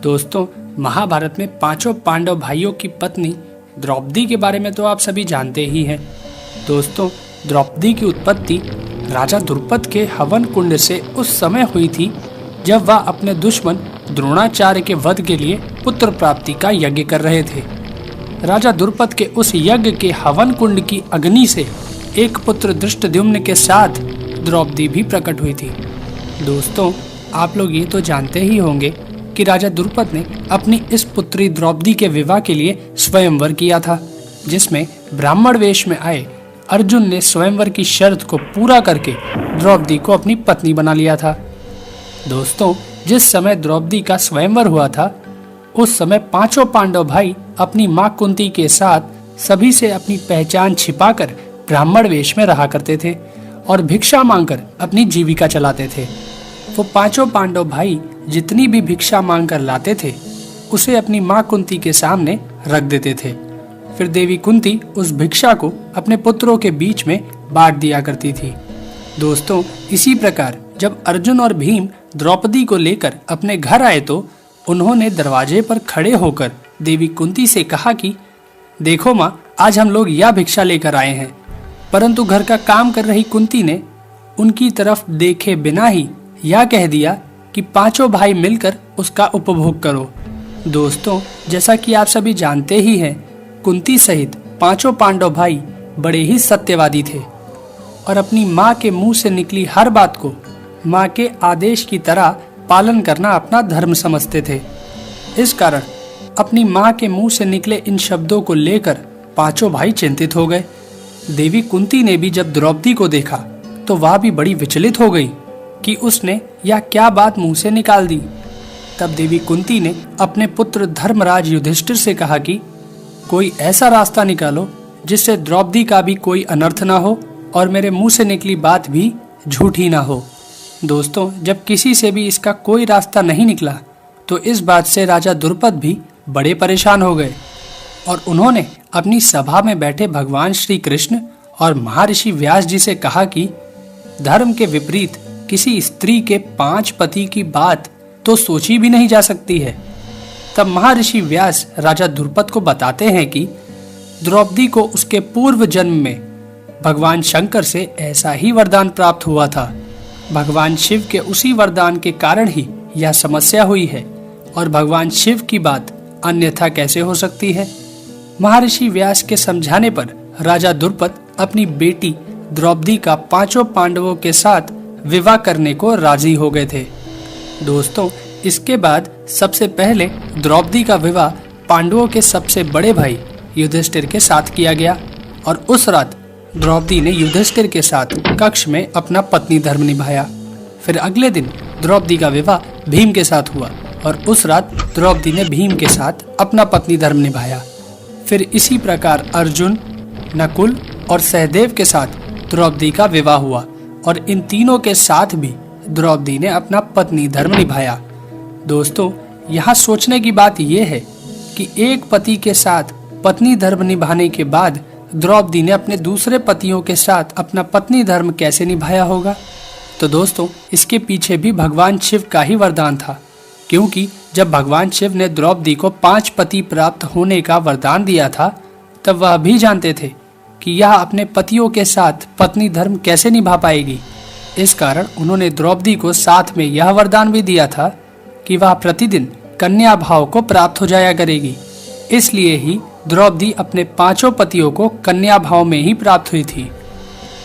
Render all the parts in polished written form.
दोस्तों, महाभारत में पांचों पांडव भाइयों की पत्नी द्रौपदी के बारे में तो आप सभी जानते ही हैं। दोस्तों, द्रौपदी की उत्पत्ति राजा द्रुपद के हवन कुंड से उस समय हुई थी जब वह अपने दुश्मन द्रोणाचार्य के वध के लिए पुत्र प्राप्ति का यज्ञ कर रहे थे। राजा द्रुपद के उस यज्ञ के हवन कुंड की अग्नि से एक पुत्र धृष्टद्युम्न के साथ द्रौपदी भी प्रकट हुई थी। दोस्तों, आप लोग ये तो जानते ही होंगे कि राजा द्रुपद ने अपनी इस पुत्री द्रौपदी के विवाह के लिए स्वयंवर किया था, जिसमें ब्राह्मण वेश में आए अर्जुन ने स्वयंवर की शर्त को पूरा करके द्रौपदी को अपनी पत्नी बना लिया था। दोस्तों, जिस समय द्रौपदी का स्वयंवर हुआ था उस समय पांचों पांडव भाई अपनी मां कुंती के साथ सभी से अपनी पहचान छिपाकर ब्राह्मण वेश में रहा करते थे और भिक्षा मांगकर अपनी जीविका चलाते थे। वो पांचों पांडव भाई जितनी भी भिक्षा मांगकर लाते थे उसे अपनी मां कुंती के सामने रख देते थे। फिर देवी कुंती उस भिक्षा को अपने पुत्रों के बीच में बांट दिया करती थी। दोस्तों, इसी प्रकार जब अर्जुन और भीम द्रौपदी को लेकर अपने घर आए तो उन्होंने दरवाजे पर खड़े होकर देवी कुंती से कहा कि देखो माँ, आज हम लोग यह भिक्षा लेकर आए हैं। परंतु घर का काम कर रही कुंती ने उनकी तरफ देखे बिना ही यह कह दिया कि पांचों भाई मिलकर उसका उपभोग करो। दोस्तों, जैसा कि आप सभी जानते ही हैं, कुंती सहित पांचों पांडव भाई बड़े ही सत्यवादी थे और अपनी माँ के मुंह से निकली हर बात को माँ के आदेश की तरह पालन करना अपना धर्म समझते थे। इस कारण अपनी माँ के मुंह से निकले इन शब्दों को लेकर पांचों भाई चिंतित हो गए। देवी कुंती ने भी जब द्रौपदी को देखा तो वह भी बड़ी विचलित हो गई कि उसने यह क्या बात मुंह से निकाल दी। तब देवी कुंती ने अपने पुत्र धर्मराज युधिष्ठिर से कहा कि कोई ऐसा रास्ता निकालो जिससे द्रौपदी का भी कोई अनर्थ ना हो और मेरे मुंह से निकली बात भी झूठी ना हो। दोस्तों, जब किसी से भी इसका कोई रास्ता नहीं निकला तो इस बात से राजा द्रुपद भी बड़े परेशान हो गए और उन्होंने अपनी सभा में बैठे भगवान श्री कृष्ण और महर्षि व्यास जी से कहा कि धर्म के विपरीत किसी स्त्री के 5 पति की बात तो सोची भी नहीं जा सकती है। तब महर्षि व्यास राजा द्रुपद को बताते हैं कि द्रौपदी को उसके पूर्व जन्म में भगवान शंकर से ऐसा ही वरदान प्राप्त हुआ था। भगवान शिव के उसी वरदान के कारण ही यह समस्या हुई है और भगवान शिव की बात अन्यथा कैसे हो सकती है। महर्षि व्यास के समझाने पर राजा द्रुपद अपनी बेटी द्रौपदी का पांचों पांडवों के साथ विवाह करने को राजी हो गए थे। दोस्तों, इसके बाद सबसे पहले द्रौपदी का विवाह पांडवों के सबसे बड़े भाई युधिष्ठिर के साथ किया गया और उस रात द्रौपदी ने युधिष्ठिर के साथ कक्ष में अपना पत्नी धर्म निभाया। फिर अगले दिन द्रौपदी का विवाह भीम के साथ हुआ और उस रात द्रौपदी ने भीम के साथ अपना पत्नी धर्म निभाया। फिर इसी प्रकार अर्जुन, नकुल और सहदेव के साथ द्रौपदी का विवाह हुआ और इन तीनों के साथ भी द्रौपदी ने अपना पत्नी धर्म निभाया। दोस्तों, यहाँ सोचने की बात यह है कि एक पति के साथ पत्नी धर्म निभाने के बाद द्रौपदी ने अपने दूसरे पतियों के साथ अपना पत्नी धर्म कैसे निभाया होगा। तो दोस्तों, इसके पीछे भी भगवान शिव का ही वरदान था, क्योंकि जब भगवान शिव ने द्रौपदी को 5 पति प्राप्त होने का वरदान दिया था तब वह भी जानते थे कि यह अपने पतियों के साथ पत्नी धर्म कैसे निभा पाएगी। इस कारण उन्होंने द्रौपदी को साथ में यह वरदान भी दिया था कि वह प्रतिदिन कन्या भाव को प्राप्त हो जाया करेगी। इसलिए ही द्रौपदी अपने पांचों पतियों को कन्या भाव में ही प्राप्त हुई थी।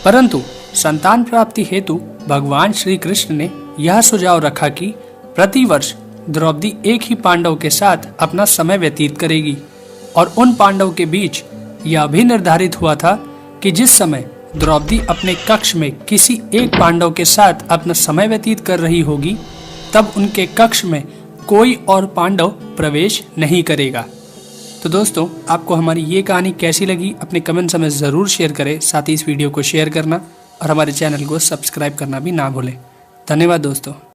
परंतु संतान प्राप्ति हेतु भगवान श्री कृष्ण ने यह सुझाव रखा कि प्रतिवर्ष द्रौपदी एक ही पांडव के साथ अपना समय व्यतीत करेगी और उन पांडव के बीच यह भी निर्धारित हुआ था कि जिस समय द्रौपदी अपने कक्ष में किसी एक पांडव के साथ अपना समय व्यतीत कर रही होगी तब उनके कक्ष में कोई और पांडव प्रवेश नहीं करेगा। तो दोस्तों, आपको हमारी ये कहानी कैसी लगी अपने कमेंट्स में ज़रूर शेयर करें। साथ ही इस वीडियो को शेयर करना और हमारे चैनल को सब्सक्राइब करना भी ना भूलें। धन्यवाद दोस्तों।